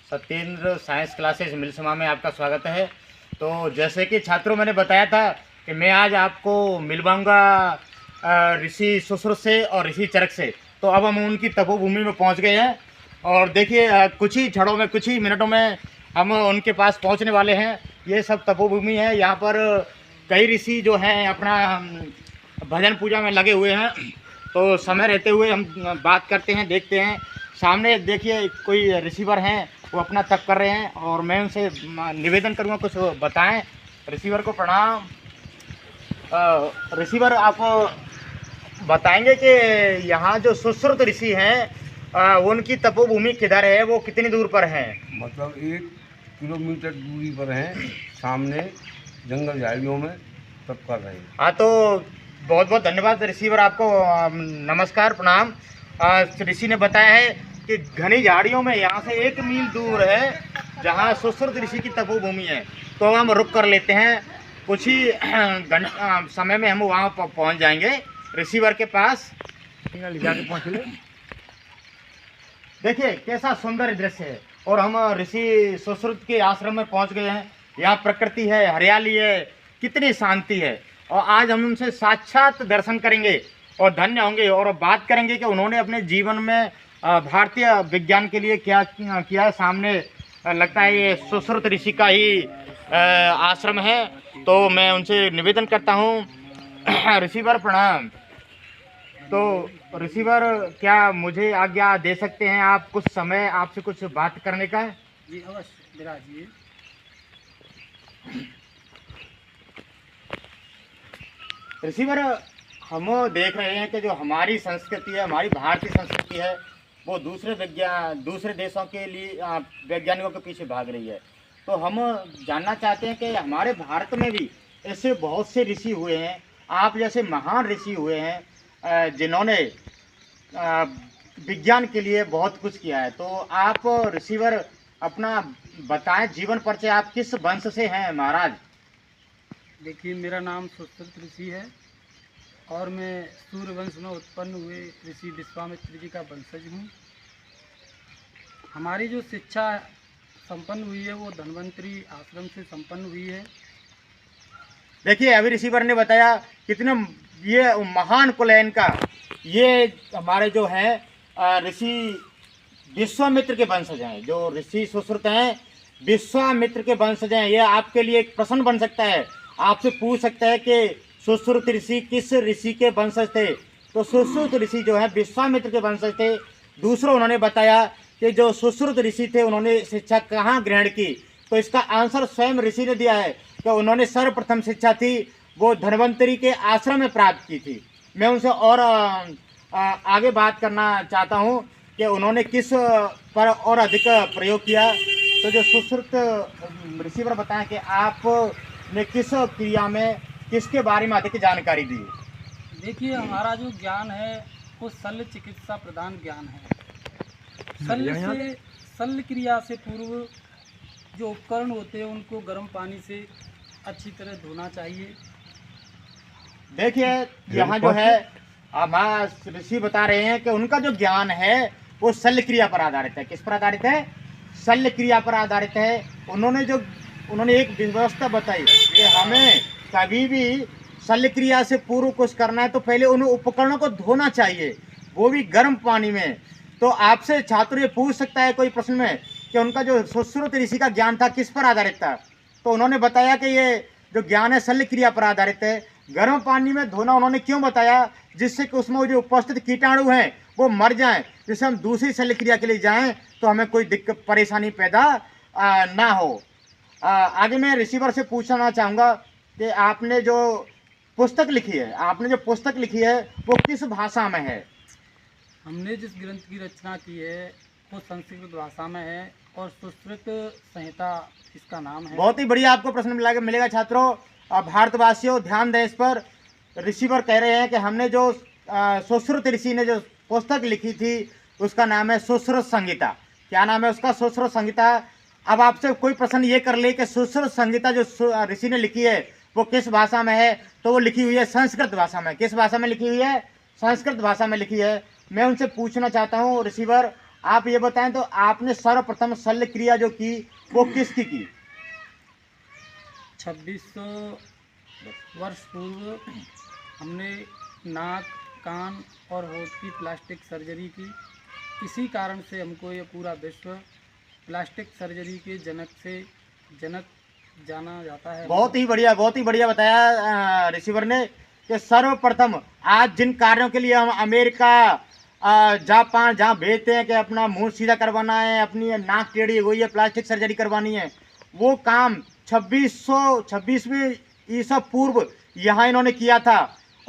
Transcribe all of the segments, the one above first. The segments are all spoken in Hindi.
सत्येंद्र साइंस क्लासेस मिलसमा में आपका स्वागत है। तो जैसे कि छात्रों मैंने बताया था कि मैं आज आपको मिलवाऊंगा ऋषि सुश्रुत से और ऋषि चरक से। तो अब हम उनकी तपोभूमि में पहुंच गए हैं और देखिए कुछ ही क्षणों में, कुछ ही मिनटों में हम उनके पास पहुंचने वाले हैं। ये सब तपोभूमि है। यहाँ पर कई ऋषि जो हैं अपना भजन पूजा में लगे हुए हैं। तो समय रहते हुए हम बात करते हैं, देखते हैं। सामने देखिए कोई रिसीवर हैं, वो अपना तप कर रहे हैं और मैं उनसे निवेदन करूँगा कुछ बताएं। रिसीवर को प्रणाम। रिसीवर, आप बताएंगे कि यहाँ जो सुश्रुत ऋषि हैं उनकी तपोभूमि किधर है, वो कितनी दूर पर है? मतलब 1 किलोमीटर दूरी पर हैं, सामने जंगल झाड़ियों में तप कर रहे हैं। हाँ, तो बहुत बहुत धन्यवाद रिसीवर, आपको नमस्कार, प्रणाम। ऋषि ने बताया है कि घनी झाड़ियों में यहाँ से 1 मील दूर है जहाँ सुश्रुत ऋषि की तपोभूमि है। तो हम रुक कर लेते हैं, कुछ ही समय में हम वहाँ पहुँच जाएंगे रिसीवर के पास। जाके पहुँच ले। देखिए कैसा सुंदर दृश्य है और हम ऋषि सुश्रुत के आश्रम में पहुँच गए हैं। यहाँ प्रकृति है, हरियाली है, कितनी शांति है। और आज हम उनसे साक्षात दर्शन करेंगे और धन्य होंगे और बात करेंगे कि उन्होंने अपने जीवन में भारतीय विज्ञान के लिए क्या किया है। सामने लगता है ये सुश्रुत ऋषि का ही आश्रम है। तो मैं उनसे निवेदन करता हूँ। रिसीवर प्रणाम। तो रिसीवर, क्या मुझे आज्ञा दे सकते हैं आप, कुछ समय आपसे कुछ बात करने का? जी अवश्य, विराजिए। रिसीवर, हम देख रहे हैं कि जो हमारी संस्कृति है, हमारी भारतीय संस्कृति है, वो दूसरे देशों के लिए वैज्ञानिकों के पीछे भाग रही है। तो हम जानना चाहते हैं कि हमारे भारत में भी ऐसे बहुत से ऋषि हुए हैं, आप जैसे महान ऋषि हुए हैं जिन्होंने विज्ञान के लिए बहुत कुछ किया है। तो आप रिसीवर अपना बताएं जीवन परिचय, आप किस वंश से हैं महाराज? देखिए, मेरा नाम सुश्रुत ऋषि है और मैं सूर्यवंश में उत्पन्न हुए ऋषि विश्वामित्र जी का वंशज हूँ। हमारी जो शिक्षा संपन्न हुई है वो धन्वंतरी आश्रम से संपन्न हुई है। देखिए अभी रिसीवर ने बताया कितने ये महान कुल है इनका। ये हमारे जो हैं ऋषि विश्वामित्र के वंशज हैं। जो ऋषि सुश्रुत हैं विश्वामित्र के वंशज हैं। ये आपके लिए एक प्रश्न बन सकता है, आपसे पूछ सकता है कि सुश्रुत ऋषि किस ऋषि के वंशज थे। तो सुश्रुत ऋषि जो है विश्वामित्र के वंशज थे। दूसरा उन्होंने बताया कि जो सुश्रुत ऋषि थे उन्होंने शिक्षा कहाँ ग्रहण की। तो इसका आंसर स्वयं ऋषि ने दिया है कि उन्होंने सर्वप्रथम शिक्षा थी वो धन्वंतरी के आश्रम में प्राप्त की थी। मैं उनसे और आगे बात करना चाहता हूँ कि उन्होंने किस पर और अधिक प्रयोग किया। तो जो सुश्रुत ऋषि पर बताएं कि आपने किस क्रिया में किसके बारे में अधिक जानकारी दी? देखिए, हमारा जो ज्ञान है वो शल्य चिकित्सा प्रधान ज्ञान है। शल्य क्रिया से पूर्व जो उपकरण होते हैं उनको गर्म पानी से अच्छी तरह धोना चाहिए। देखिए यहाँ जो है हमारे ऋषि बता रहे हैं कि उनका जो ज्ञान है वो शल्य क्रिया पर आधारित है। किस पर आधारित है? शल्य क्रिया पर आधारित है। उन्होंने एक व्यवस्था बताई कि हमें कभी भी शल्य क्रिया से पूर्व कुछ करना है तो पहले उन उपकरणों को धोना चाहिए, वो भी गर्म पानी में। तो आपसे छात्र ये पूछ सकता है कोई प्रश्न में कि उनका जो सुश्रुत ऋषि का ज्ञान था किस पर आधारित था। तो उन्होंने बताया कि ये जो ज्ञान है शल्य क्रिया पर आधारित है। गर्म पानी में धोना उन्होंने क्यों बताया? जिससे कि उसमें जो उपस्थित कीटाणु हैं वो मर जाएं, जिससे हम दूसरी शल्य क्रिया के लिए जाएं तो हमें कोई दिक्कत परेशानी पैदा ना हो। आगे मैं रिसीवर से पूछना चाहूँगा कि आपने जो पुस्तक लिखी है वो किस भाषा में है? हमने जिस ग्रंथ की रचना की है वो संस्कृत भाषा में है और सुश्रुत संहिता इसका नाम है। बहुत ही बढ़िया आपको प्रश्न मिलेगा छात्रों। भारतवासियों ध्यान दें इस पर। रिसीवर कह रहे हैं कि हमने जो सुश्रुत ऋषि ने जो पुस्तक लिखी थी उसका नाम है सुश्रुत संहिता। क्या नाम है उसका? सुश्रुत संहिता। अब आपसे कोई प्रश्न ये कर ले कि सुश्रुत संहिता जो ऋषि ने लिखी है वो किस भाषा में है, तो वो लिखी हुई है संस्कृत भाषा में। किस भाषा में लिखी हुई है? संस्कृत भाषा में लिखी है। मैं उनसे पूछना चाहता हूँ रिसीवर, आप ये बताएं तो आपने सर्वप्रथम शल्य क्रिया जो की वो किसकी की? 2600 वर्ष पूर्व हमने नाक, कान और होठ की प्लास्टिक सर्जरी की। इसी कारण से हमको ये पूरा विश्व प्लास्टिक सर्जरी के जनक जाना जाता है। बहुत ही बढ़िया बताया रिसीवर ने कि सर्वप्रथम आज जिन कार्यों के लिए हम अमेरिका, जापान जहाँ भेजते हैं कि अपना मुंह सीधा करवाना है, अपनी नाक टेढ़ी हुई है, प्लास्टिक सर्जरी करवानी है, वो काम 2626वीं ईसा पूर्व यहाँ इन्होंने किया था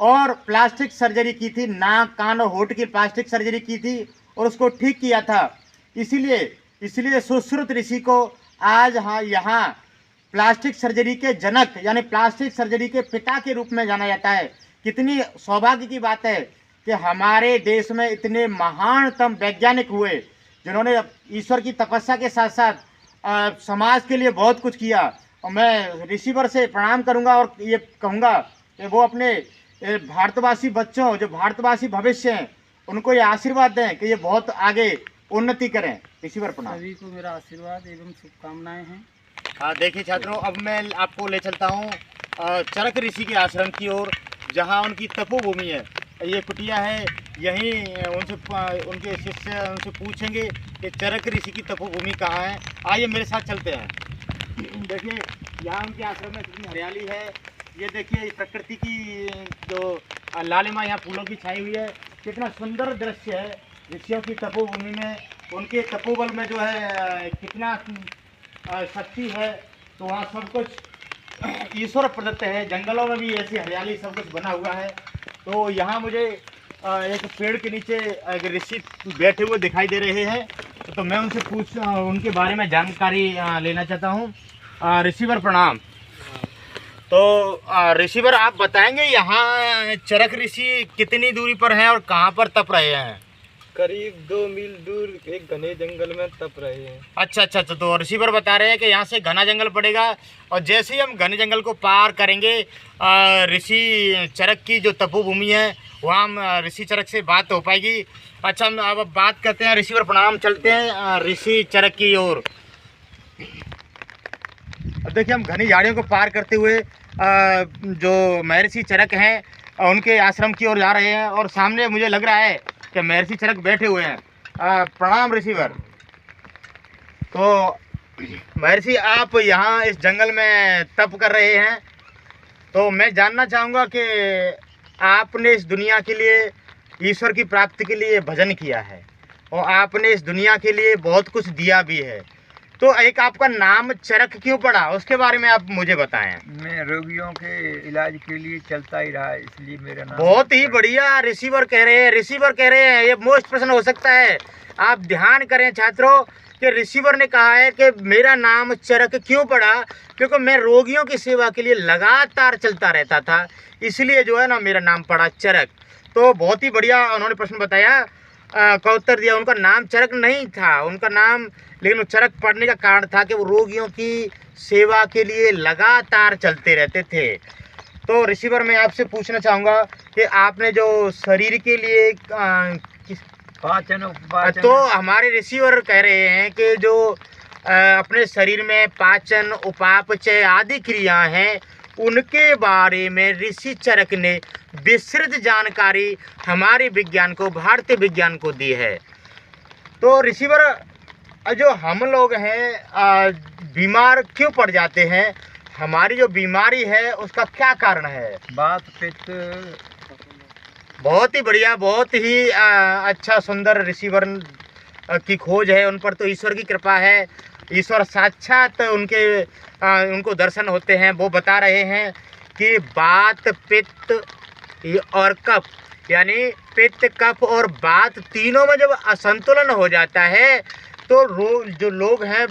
और प्लास्टिक सर्जरी की थी। नाक, कान और होठ की प्लास्टिक सर्जरी की थी और उसको ठीक किया था। इसीलिए सुश्रुत ऋषि को आज यहाँ प्लास्टिक सर्जरी के जनक यानी प्लास्टिक सर्जरी के पिता के रूप में जाना जाता है। कितनी सौभाग्य की बात है कि हमारे देश में इतने महानतम वैज्ञानिक हुए जिन्होंने ईश्वर की तपस्या के साथ साथ समाज के लिए बहुत कुछ किया। और मैं रिसीवर से प्रणाम करूंगा और ये कहूँगा कि वो अपने भारतवासी बच्चों, जो भारतवासी भविष्य हैं, उनको ये आशीर्वाद दें कि ये बहुत आगे उन्नति करें। रिसीवर प्रणाम। सभी को मेरा आशीर्वाद एवं शुभकामनाएं हैं। देखिए छात्रों, अब मैं आपको ले चलता हूँ चरक ऋषि के आश्रम की ओर, जहाँ उनकी तपोभूमि है। ये कुटिया है, यहीं उनके शिष्य उनसे पूछेंगे कि चरक ऋषि की तपोभूमि कहाँ है। आइए मेरे साथ चलते हैं। देखिए यहाँ उनके आश्रम में कितनी हरियाली है। ये देखिए प्रकृति की जो लालिमा यहाँ फूलों की छाई हुई है, कितना सुंदर दृश्य है। ऋषियों की तपोभूमि में, उनके तपोबल में जो है कितना शक्ति है। तो वहाँ सब कुछ ईश्वर प्रदत्त है। जंगलों में भी ऐसी हरियाली सब कुछ बना हुआ है। तो यहाँ मुझे एक पेड़ के नीचे एक ऋषि बैठे हुए दिखाई दे रहे हैं। तो मैं उनसे उनके बारे में जानकारी लेना चाहता हूँ। ऋषिवर प्रणाम। तो ऋषिवर आप बताएंगे यहाँ चरक ऋषि कितनी दूरी पर हैं और कहाँ पर तप रहे हैं? करीब 2 मील दूर एक घने जंगल में तप रहे हैं। अच्छा। तो ऋषिवर बता रहे हैं कि यहाँ से घना जंगल पड़ेगा और जैसे ही हम घने जंगल को पार करेंगे ऋषि चरक की जो तपोभूमि है वहाँ हम ऋषि चरक से बात हो पाएगी। अच्छा, हम अब बात करते हैं। ऋषिवर प्रणाम। चलते हैं ऋषि चरक की ओर। अब देखिए हम घनी झाड़ियों को पार करते हुए जो महर्षि चरक हैं उनके आश्रम की ओर जा रहे हैं और सामने मुझे लग रहा है कि महर्षि चरक बैठे हुए हैं। प्रणाम ऋषिवर। तो महर्षि आप यहाँ इस जंगल में तप कर रहे हैं, तो मैं जानना चाहूँगा कि आपने इस दुनिया के लिए, ईश्वर की प्राप्ति के लिए भजन किया है और आपने इस दुनिया के लिए बहुत कुछ दिया भी है। तो एक आपका नाम चरक क्यों पड़ा, उसके बारे में आप मुझे बताएं। मैं रोगियों के इलाज के लिए चलता ही रहा, इसलिए मेरा नाम। बहुत ही बढ़िया। रिसीवर कह रहे हैं ये मोस्ट प्रश्न हो सकता है। आप ध्यान करें छात्रों कि रिसीवर ने कहा है कि मेरा नाम चरक क्यों पड़ा, क्योंकि मैं रोगियों की सेवा के लिए लगातार चलता रहता था, इसलिए जो है ना मेरा नाम पड़ा चरक। तो बहुत ही बढ़िया उन्होंने प्रश्न बताया का उत्तर दिया। उनका नाम चरक नहीं था, उनका नाम, लेकिन चरक पड़ने का कारण था कि वो रोगियों की सेवा के लिए लगातार चलते रहते थे। तो रिसीवर मैं आपसे पूछना चाहूँगा कि आपने जो शरीर के लिए पाचन तो हमारे रिसीवर कह रहे हैं कि जो अपने शरीर में पाचन, उपापचय आदि क्रिया हैं, उनके बारे में ऋषि चरक ने विस्तृत जानकारी हमारे विज्ञान को, भारतीय विज्ञान को दी है। तो ऋषिवर, जो हम लोग हैं बीमार क्यों पड़ जाते हैं, हमारी जो बीमारी है उसका क्या कारण है? बात पित्त। बहुत ही बढ़िया, बहुत ही अच्छा सुंदर ऋषिवर की खोज है। उन पर तो ईश्वर की कृपा है, ईश्वर साक्षात उनको दर्शन होते हैं। वो बता रहे हैं कि वात, पित्त और कफ, यानी पित्त, कफ और वात तीनों में जब असंतुलन हो जाता है तो जो लोग हैं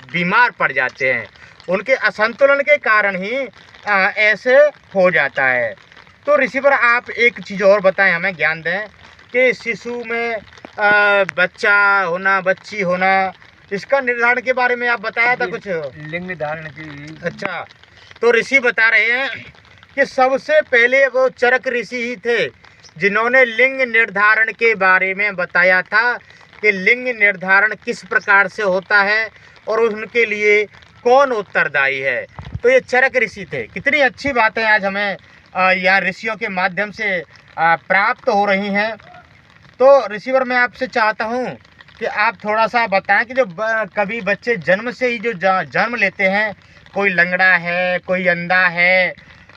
बीमार पड़ जाते हैं। उनके असंतुलन के कारण ही ऐसे हो जाता है। तो ऋषिवर आप एक चीज़ और बताएं, हमें ज्ञान दें कि शिशु में बच्चा होना, बच्ची होना, इसका निर्धारण के बारे में आप बताया था कुछ। लिंग धारण की। अच्छा, तो ऋषि बता रहे हैं कि सबसे पहले वो चरक ऋषि ही थे जिन्होंने लिंग निर्धारण के बारे में बताया था कि लिंग निर्धारण किस प्रकार से होता है और उनके लिए कौन उत्तरदायी है। तो ये चरक ऋषि थे। कितनी अच्छी बातें आज हमें यहाँ ऋषियों के माध्यम से प्राप्त हो रही हैं। तो ऋषिवर मैं आपसे चाहता हूँ कि आप थोड़ा सा बताएं कि जो कभी बच्चे जन्म से ही जो जन्म लेते हैं, कोई लंगड़ा है, कोई अंधा है,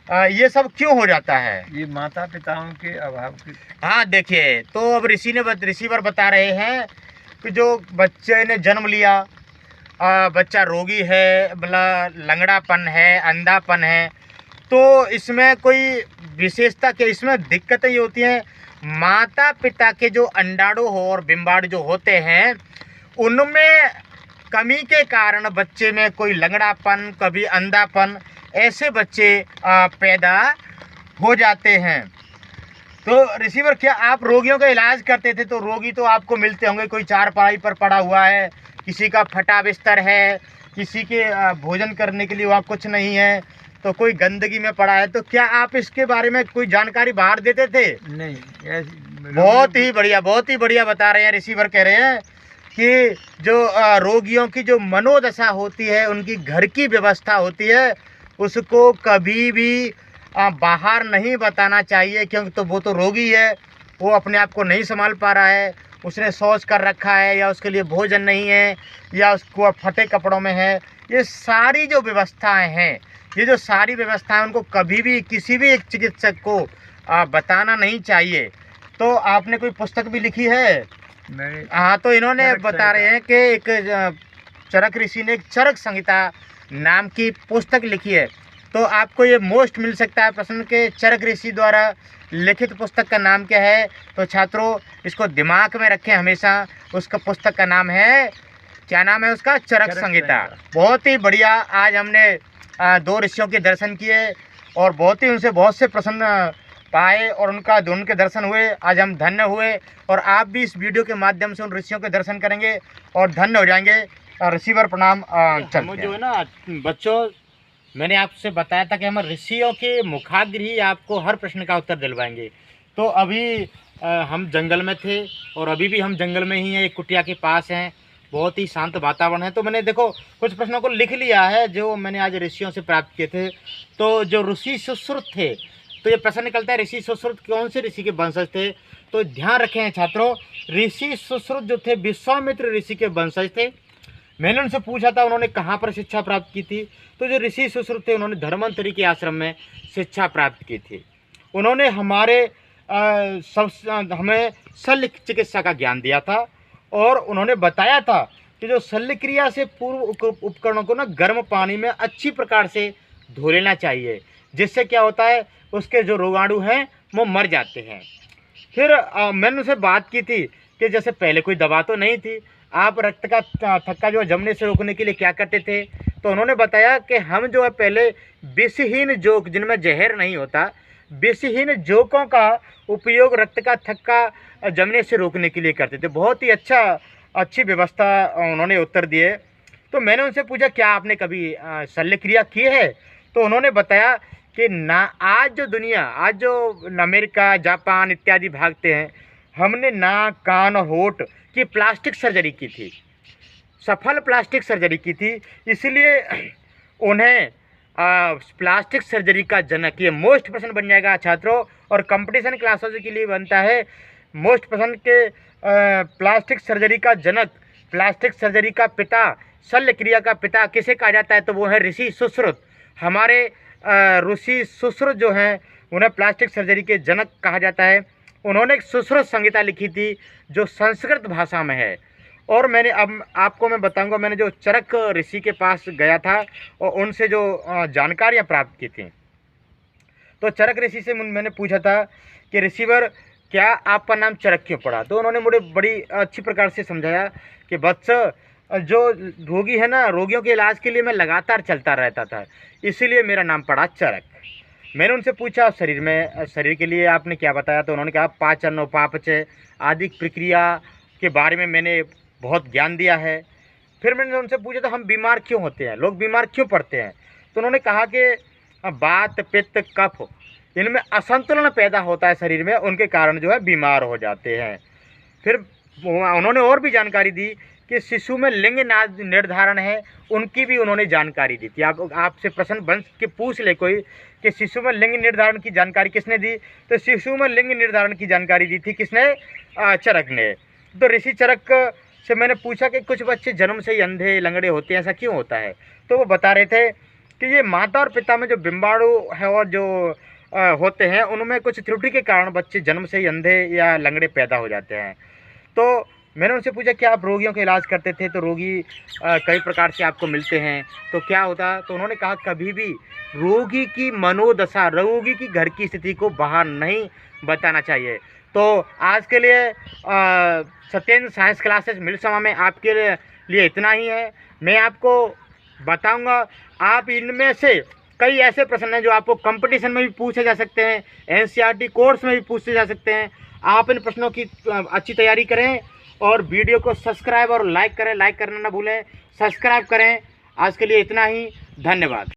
ये सब क्यों हो जाता है? ये माता पिताओं के अभाव के। हाँ देखिए, तो अब ऋषिवर बता रहे हैं कि जो बच्चे ने जन्म लिया, बच्चा रोगी है, मतलब लंगड़ापन है, अंधापन है, तो इसमें कोई विशेषता क्या, इसमें दिक्कतें ये होती हैं माता पिता के जो अंडाणु हो और बिम्बाणु जो होते हैं उनमें कमी के कारण बच्चे में कोई लंगड़ापन, कभी अंधापन, ऐसे बच्चे पैदा हो जाते हैं। तो रिसीवर, क्या आप रोगियों का इलाज करते थे? तो रोगी तो आपको मिलते होंगे, कोई चारपाई पर पड़ा हुआ है, किसी का फटा बिस्तर है, किसी के भोजन करने के लिए वहाँ कुछ नहीं है, तो कोई गंदगी में पड़ा है। तो क्या आप इसके बारे में कोई जानकारी बाहर देते थे? नहीं, ऐसी बहुत ही बढ़िया बता रहे हैं। रिसीवर कह रहे हैं कि जो रोगियों की जो मनोदशा होती है, उनकी घर की व्यवस्था होती है, उसको कभी भी बाहर नहीं बताना चाहिए, क्योंकि तो वो तो रोगी है, वो अपने आप को नहीं संभाल पा रहा है, उसने शौच कर रखा है, या उसके लिए भोजन नहीं है, या उसको फटे कपड़ों में है। ये सारी जो व्यवस्थाएं हैं, ये जो सारी व्यवस्थाएं, उनको कभी भी किसी भी एक चिकित्सक को बताना नहीं चाहिए। तो आपने कोई पुस्तक भी लिखी है? मैंने हाँ, तो इन्होंने चरक बता रहे हैं कि एक चरक ऋषि ने एक चरक संहिता नाम की पुस्तक लिखी है। तो आपको ये मोस्ट मिल सकता है प्रश्न के चरक ऋषि द्वारा लिखित पुस्तक का नाम क्या है। तो छात्रों, इसको दिमाग में रखें हमेशा। उसका पुस्तक का नाम है, क्या नाम है उसका? चरक संहिता। बहुत ही बढ़िया। आज हमने दो ऋषियों के दर्शन किए और बहुत ही उनसे बहुत से प्रसन्न पाए और उनके दर्शन हुए। आज हम धन्य हुए और आप भी इस वीडियो के माध्यम से उन ऋषियों के दर्शन करेंगे और धन्य हो जाएंगे। रिसीवर प्रणाम। हम जो है ना बच्चों, मैंने आपसे बताया था कि हम ऋषियों के मुखाग्र ही आपको हर प्रश्न का उत्तर दिलवाएंगे। तो अभी हम जंगल में थे और अभी भी हम जंगल में ही हैं, एक कुटिया के पास हैं। बहुत ही शांत वातावरण है। तो मैंने देखो कुछ प्रश्नों को लिख लिया है जो मैंने आज ऋषियों से प्राप्त किए थे। तो जो ऋषि सुश्रुत थे, तो ये प्रश्न निकलता है ऋषि सुश्रुत कौन से ऋषि के वंशज थे? तो ध्यान रखें छात्रों, ऋषि सुश्रुत जो थे विश्वामित्र ऋषि के वंशज थे। मैंने उनसे पूछा था उन्होंने कहाँ पर शिक्षा प्राप्त की थी। तो जो ऋषि सुश्रुत थे उन्होंने धर्मांतरी के आश्रम में शिक्षा प्राप्त की थी। उन्होंने हमें शल्य चिकित्सा का ज्ञान दिया था और उन्होंने बताया था कि जो शल्य क्रिया से पूर्व उपकरणों को ना गर्म पानी में अच्छी प्रकार से धो लेना चाहिए, जिससे क्या होता है उसके जो रोगाणु हैं वो मर जाते हैं। फिर मैंने उनसे बात की थी कि जैसे पहले कोई दवा तो नहीं थी, आप रक्त का थक्का जो जमने से रोकने के लिए क्या करते थे? तो उन्होंने बताया कि हम जो है पहले विषहीन जोक, जिनमें जहर नहीं होता, विषहीन जोकों का उपयोग रक्त का थक्का जमने से रोकने के लिए करते थे। बहुत ही अच्छी व्यवस्था उन्होंने उत्तर दिए। तो मैंने उनसे पूछा क्या आपने कभी शल्य क्रिया की है? तो उन्होंने बताया कि ना, आज जो दुनिया, आज जो अमेरिका, जापान इत्यादि भागते हैं, हमने नाक, कान और होठ की प्लास्टिक सर्जरी की थी, सफल प्लास्टिक सर्जरी की थी। इसलिए उन्हें प्लास्टिक सर्जरी का जनक, ये मोस्ट प्रश्न बन जाएगा छात्रों और कंपटीशन क्लासेस के लिए बनता है मोस्ट प्रश्न के। प्लास्टिक सर्जरी का जनक, प्लास्टिक सर्जरी का पिता, शल्य क्रिया का पिता किसे कहा जाता है? तो वो है ऋषि सुश्रुत। हमारे ऋषि सुश्रुत जो हैं उन्हें प्लास्टिक सर्जरी के जनक कहा जाता है। उन्होंने एक सुश्रुत संहिता लिखी थी जो संस्कृत भाषा में है। और मैंने अब आपको मैं बताऊंगा, मैंने जो चरक ऋषि के पास गया था और उनसे जो जानकारियां प्राप्त की थी। तो चरक ऋषि से मैंने पूछा था कि ऋषिवर, क्या आपका नाम चरक क्यों पड़ा? तो उन्होंने मुझे बड़ी अच्छी प्रकार से समझाया कि वत्स, जो रोगी है ना, रोगियों के इलाज के लिए मैं लगातार चलता रहता था, इसीलिए मेरा नाम पड़ा चरक। मैंने उनसे पूछा शरीर के लिए आपने क्या बताया? तो उन्होंने कहा पाचन, उपापचय आदि प्रक्रिया के बारे में मैंने बहुत ज्ञान दिया है। फिर मैंने उनसे पूछा था हम बीमार क्यों होते हैं, लोग बीमार क्यों पड़ते हैं? तो उन्होंने कहा कि वात, पित्त, कफ, इनमें असंतुलन पैदा होता है शरीर में, उनके कारण जो है बीमार हो जाते हैं। फिर उन्होंने और भी जानकारी दी कि शिशु में लिंग निर्धारण है, उनकी भी उन्होंने जानकारी दी थी। आपसे प्रश्न बन के पूछ ले कोई कि शिशु में लिंग निर्धारण की जानकारी किसने दी, तो शिशु में लिंग निर्धारण की जानकारी दी थी किसने? चरक ने। तो ऋषि चरक से मैंने पूछा कि कुछ बच्चे जन्म से ही अंधे लंगड़े होते हैं, ऐसा क्यों होता है? तो वो बता रहे थे कि ये माता और पिता में जो बिंबाणु है और जो होते हैं उनमें कुछ त्रुटि के कारण बच्चे जन्म से ही अंधे या लंगड़े पैदा हो जाते हैं। तो मैंने उनसे पूछा कि आप रोगियों का इलाज करते थे, तो रोगी कई प्रकार से आपको मिलते हैं, तो क्या होता? तो उन्होंने कहा कभी भी रोगी की मनोदशा, रोगी की घर की स्थिति को बाहर नहीं बताना चाहिए। तो आज के लिए सत्येंद्र साइंस क्लासेस मिलसमा में आपके लिए इतना ही है। मैं आपको बताऊंगा, आप इनमें से कई ऐसे प्रश्न हैं जो आपको कंपटीशन में भी पूछे जा सकते हैं, एनसीईआरटी कोर्स में भी पूछे जा सकते हैं। आप इन प्रश्नों की अच्छी तैयारी करें और वीडियो को सब्सक्राइब और लाइक करें, लाइक करना ना भूलें, सब्सक्राइब करें। आज के लिए इतना ही, धन्यवाद।